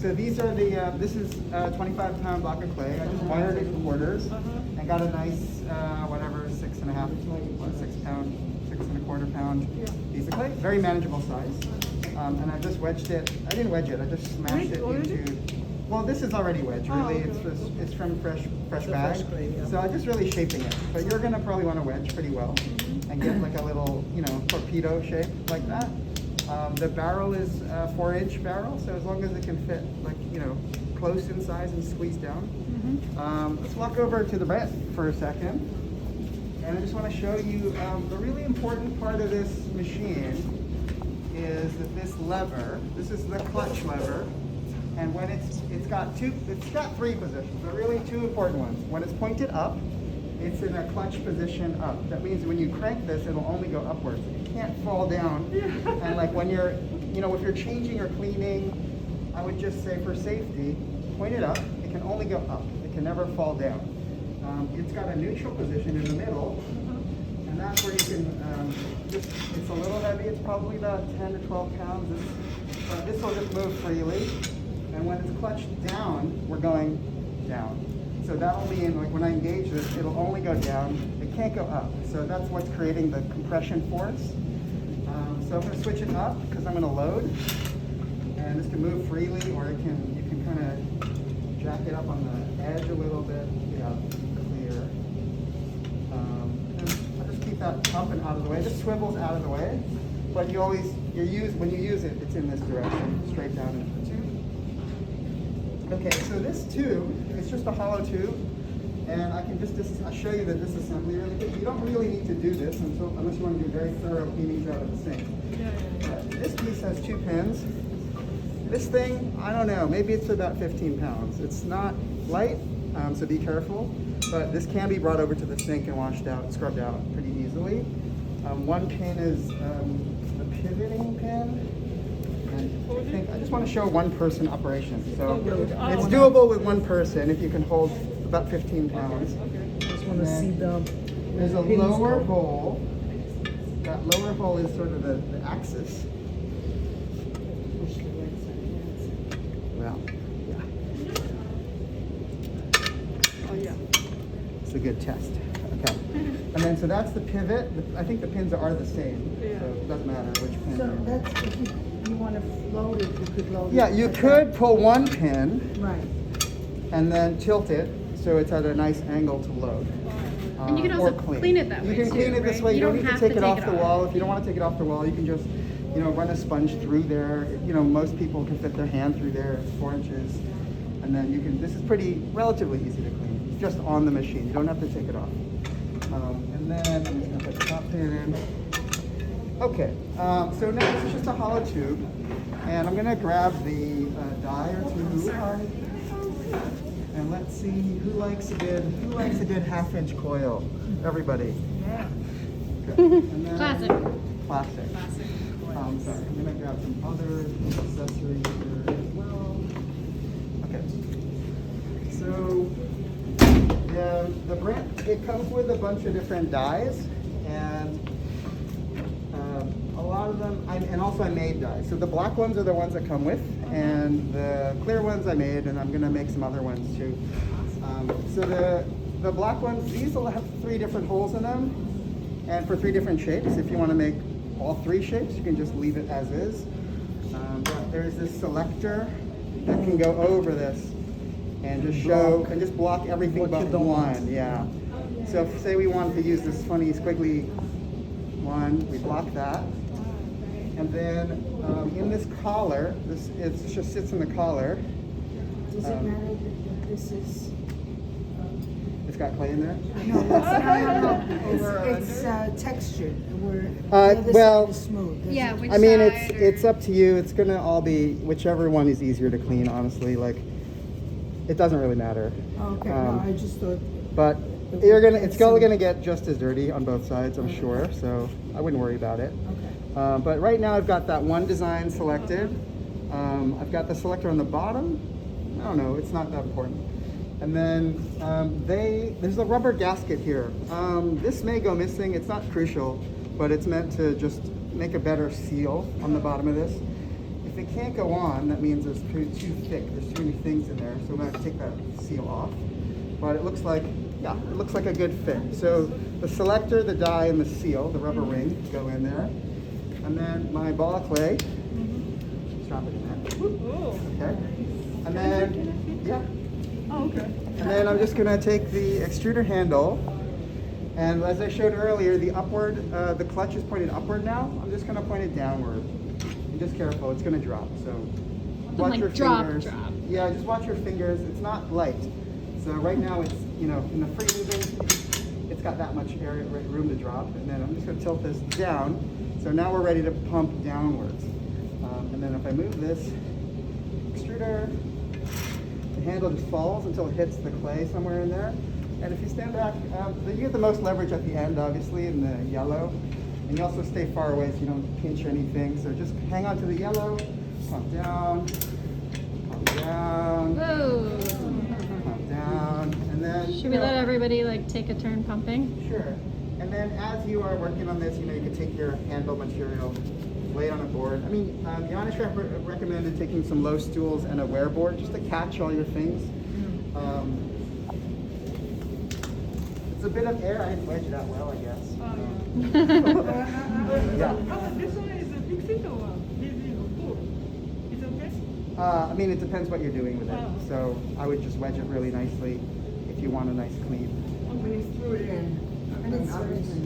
So these are the, this is a 25-pound block of clay. I just wired it in quarters and got a nice, whatever, 6.25 pound piece of clay. Very manageable size. And I just wedged it. I didn't wedge it. I just smashed it into. Well, this is already wedged. Really, it's from fresh bag. So I'm just really shaping it. But you're gonna probably want to wedge pretty well and get like a little, torpedo shape like that. The barrel is a 4-inch barrel, so as long as it can fit, like, close in size and squeeze down. Let's walk over to the Brent for a second. And I just want to show you the really important part of this machine is that this lever, this is the clutch lever, and when it's got 3 positions, but really 2 important ones. When it's pointed up, it's in a clutch position up. That means when you crank this, it'll only go upwards. It can't fall down. And like when you're, if you're changing or cleaning, I would just say for safety, point it up. It can only go up. It can never fall down. It's got a neutral position in the middle, and that's where you can it's a little heavy. It's probably about 10 to 12 pounds. This will just move freely. And when it's clutched down, we're going down. So that'll mean, like, when I engage this, it'll only go down. It can't go up. So that's what's creating the compression force. So I'm going to switch it up because I'm going to load. And this can move freely, or you can kind of jack it up on the edge a little bit. Yeah, clear. And I'll just keep that up and out of the way. This swivels out of the way. But when you use it, it's in this direction, straight down into the tube. Okay, so this tube, it's just a hollow tube, and I can I'll show you that this assembly really good. You don't really need to do this unless you want to do a very thorough cleaning job of the sink. This piece has 2 pins. This thing, I don't know, maybe it's about 15 pounds. It's not light, so be careful, but this can be brought over to the sink and washed out, scrubbed out pretty easily. One pin is a pivoting pin. And I just want to show 1-person operation. So it's doable with 1 person if you can hold about 15 pounds. Just want to see the. There's a lower hole. That lower hole is sort of the axis. Well, yeah. Oh yeah. It's a good test. Okay. And then so that's the pivot. I think the pins are the same. So it doesn't matter which pin. So that's if you want to float it, you could load it. Yeah, you could pull 1 pin. Right. And then tilt it so it's at a nice angle to load. And you can also clean it that way. You can clean it this right? way. You don't need to have take it off the wall. If you don't want to take it off the wall, you can just, run a sponge through there. Most people can fit their hand through there, 4 inches. And then this is relatively easy to clean. It's just on the machine. You don't have to take it off. And then I'm just going to put the top pin in. Okay, so now this is just a hollow tube. And I'm going to grab the die or 2. And let's see who likes a good 1/2-inch coil. Everybody. Yeah. Okay. And then, Classic. Classic. Classic. Sorry, I'm gonna grab some other accessories here as well. Okay. So the Brent, it comes with a bunch of different dies, and a lot of them, and also I made dies. So the black ones are the ones that come with, and the clear ones I made, and I'm gonna make some other ones too. So the black ones, these will have 3 different holes in them, and for 3 different shapes. If you want to make all 3 shapes, you can just leave it as is. But there's this selector that can go over this and just block everything but one. Yeah. So if, say we wanted to use this funny squiggly one, we block that. And then in this collar, it just sits in the collar. Does it matter that this is? It's got clay in there? No. It's textured. Well, is smooth. Yeah, It? which I mean, side it's up to you. It's gonna all be whichever one is easier to clean. Honestly, like it doesn't really matter. Oh, okay. No, I just thought. But it's still gonna get just as dirty on both sides, I'm sure. So I wouldn't worry about it. Okay. But right now I've got that one design selected. I've got the selector on the bottom. I don't know. It's not that important. And then there's a rubber gasket here. This may go missing. It's not crucial, but it's meant to just make a better seal on the bottom of this. If it can't go on, that means it's too thick. There's too many things in there, so I'm gonna take that seal off. But it looks like, yeah, it looks like a good fit. So the selector, the die, and the seal, the rubber ring, go in there. And then my ball of clay, just drop it in there. Okay. And then, yeah. Oh, okay. And then I'm just gonna take the extruder handle, and as I showed earlier, the clutch is pointed upward now. I'm just gonna point it downward. And just careful, it's gonna drop. So watch like your drop, fingers. drop. Yeah, just watch your fingers. It's not light. So right now it's, you know, in the free moving, it's got that much area, room to drop. And then I'm just gonna tilt this down. So now we're ready to pump downwards. And then if I move this extruder, the handle just falls until it hits the clay somewhere in there. And if you stand back, you get the most leverage at the end, obviously, in the yellow. And you also stay far away so you don't pinch anything. So just hang on to the yellow, pump down, Whoa. pump down, and then... Should we let everybody like take a turn pumping? Sure. And then as you are working on this, you know, you can take your handle material, lay it on a board. I mean, Janis recommended taking some low stools and a wear board just to catch all your things. It's a bit of air. I didn't wedge it out well, I guess. Yeah. This one is a fixed it or easy or full? It's okay? I mean, it depends what you're doing with it. So I would just wedge it really nicely if you want a nice clean. When you threw it in, and then obviously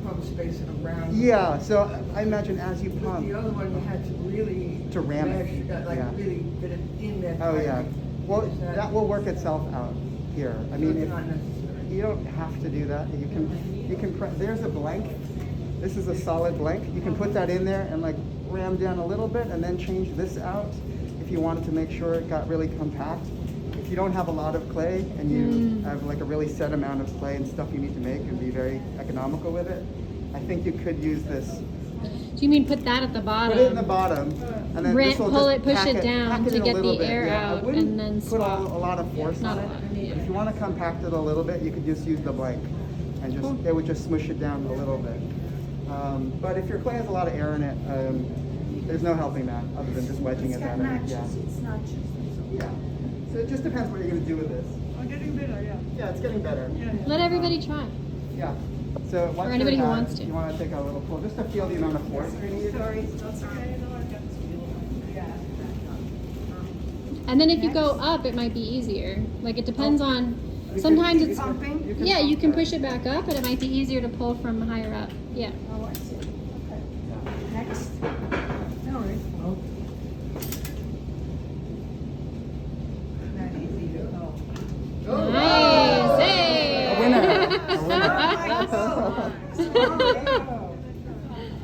pump space around. Yeah, so I imagine as you With pump. the other one, you had to really To ram it, mesh, like yeah. really get it in there. Oh yeah. tightly. Well, Is that will work itself out here. I mean, it's if, not necessary. you don't have to do that. You can there's a blank. This is a solid blank. You can put that in there and like ram down a little bit and then change this out if you wanted to make sure it got really compact. If you don't have a lot of clay and you have like a really set amount of clay and stuff you need to make and be very economical with it, I think you could use this. Do you mean put that at the bottom? Put it in the bottom, and then Brent, this will pull just it, push pack it down pack it to in a get little the bit. air Yeah, I out wouldn't and then put a swap. lot of force Not on a lot, it. yeah. If you want to compact it a little bit, you could just use the blank, and just it would just smush it down a little bit. But if your clay has a lot of air in it, there's no helping that other than just wedging it down. Yeah. It's not just. Yeah. So it just depends what you're going to do with this. Oh, getting better, yeah. Yeah, it's getting better. Yeah. Let everybody try. Yeah. So watch Or anybody your who hand. wants to. You want to take a little pull just to feel the amount of force you need. Sorry, that's okay. And then if you go up, it might be easier. Like it depends on. Sometimes it's Pumping? yeah. You pump can that. push it back up, and it might be easier to pull from higher up. Yeah. Oh, I see. Okay. Next. All right. Not easy to know. Nice. Hey. A winner.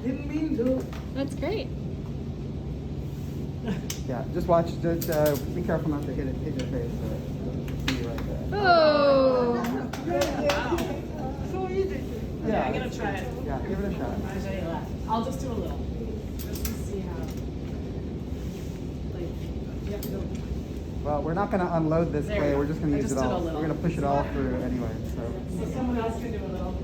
Didn't mean to. That's great. Yeah, just watch. Just be careful not to hit your face. See right there. Oh. So easy. Yeah, I'm gonna try it. Yeah, give it a shot. I'll just do a little. Just to see how. Like, you have to go. Well, we're not going to unload this There clay. we go. We're just going to I use it just did all. a little. We're going to push it all through anyway. So Someone else can do a little.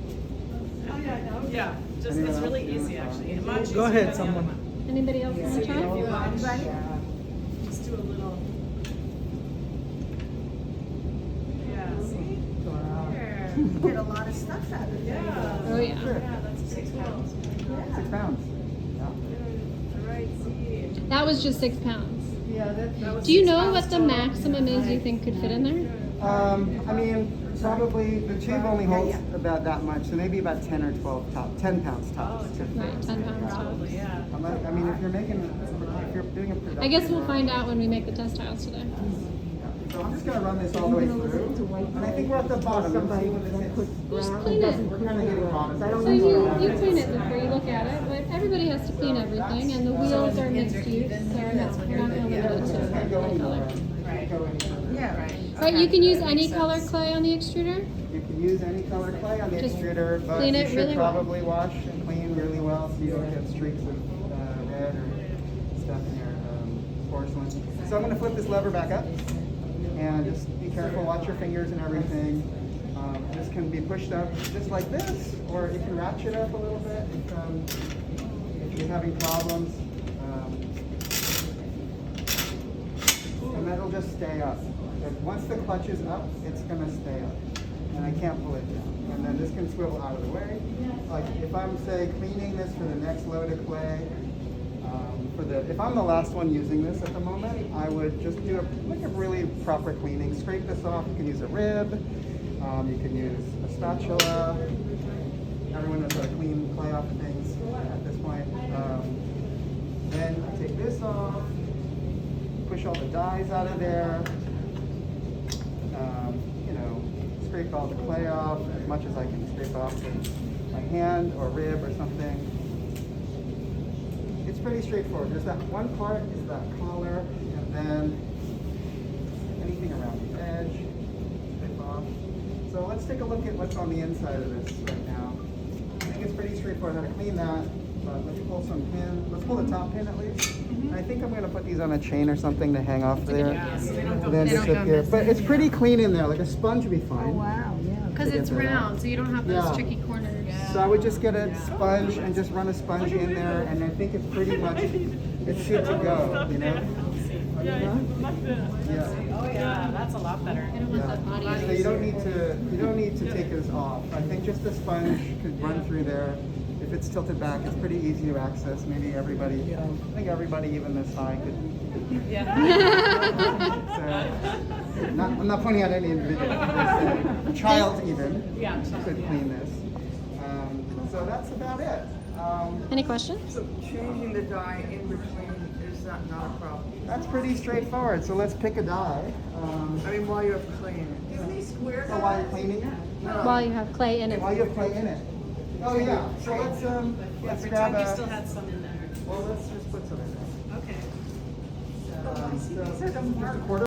Oh, yeah, no. Yeah, just Anyone it's else really do easy it? actually. And much Go easier ahead, than the someone. other one. Anybody else want to If try? you watch, just do a little. Yeah, see? There. Get a lot of stuff out of it. Yeah. Oh yeah. Sure. Yeah, that's 6 pounds. 6 pounds. Yeah. All right, see. That was just 6 pounds. Yeah, That was Do you 6 know pounds what the total. maximum is you think could fit in there? I mean, probably the tube only holds about that much, so maybe about 10 or 12 top, 10 pounds tops. Right, 10 pounds tops. Probably, yeah. I mean, if you're doing a production. I guess we'll find out when we make the test tiles today. So I'm just going to run this all the way through, and I think we're at the bottom. Let's see what this is. Just clean it. We're kind of getting bottom. So you clean it before you look at it, but everybody has to clean everything, and the wheels are mixed use, so you're not going to limit it to Can't go one anywhere. color. Can't go anywhere. Yeah, right. Right, you can use any color clay on the extruder. You can use any color clay on the Just extruder, but clean you it should really well. probably wash and clean really well so you don't get streaks of red or stuff in your porcelain. So I'm going to flip this lever back up and just be careful, watch your fingers and everything. This can be pushed up just like this, or you can ratchet up a little bit if you're having problems. just stay up. Once the clutch is up, it's gonna stay up, and I can't pull it down. And then this can swivel out of the way. Like if I'm say cleaning this for the next load of clay, if I'm the last one using this at the moment, I would just do a really proper cleaning. Scrape this off. You can use a rib. You can use a spatula. Everyone knows how to clean clay off things at this point. Then I take this off, push all the dyes out of there, you know, scrape all the clay off as much as I can scrape off with my hand or rib or something. It's pretty straightforward. There's that one part is that collar, and then anything around the edge, scrape off. So let's take a look at what's on the inside of this right now. I think it's pretty straightforward how to clean that, but let's pull some pin. Let's pull the top pin at least. I think I'm going to put these on a chain or something to hang off there. Yeah, so they don't go, And then just up here. But it's pretty clean in there, like a sponge would be fine. Oh, wow, yeah. Because it's round, so you don't have those Yeah. tricky corners. So I would just get a sponge and just run a sponge in there, and I think it's pretty much, it's good to go, you know? Yeah, it's much better. Yeah. Oh yeah, that's a lot better. I don't want that body. So you don't need to take this off. I think just the sponge could run through there. If it's tilted back, it's pretty easy to access. Maybe everybody, I think everybody even this high could. Yeah. So, I'm not pointing out any individual. A child even Yeah. could clean this. So that's about it. Any questions? So changing the dye in between is not a problem. That's pretty straightforward. So let's pick a dye. I mean, while you're cleaning it. So while you're cleaning it? While you have clay in it. While you have clay in it. Oh yeah. So let's grab Pretend you still a. had some in there. Well, let's just put some in there. Okay. So just a quarter.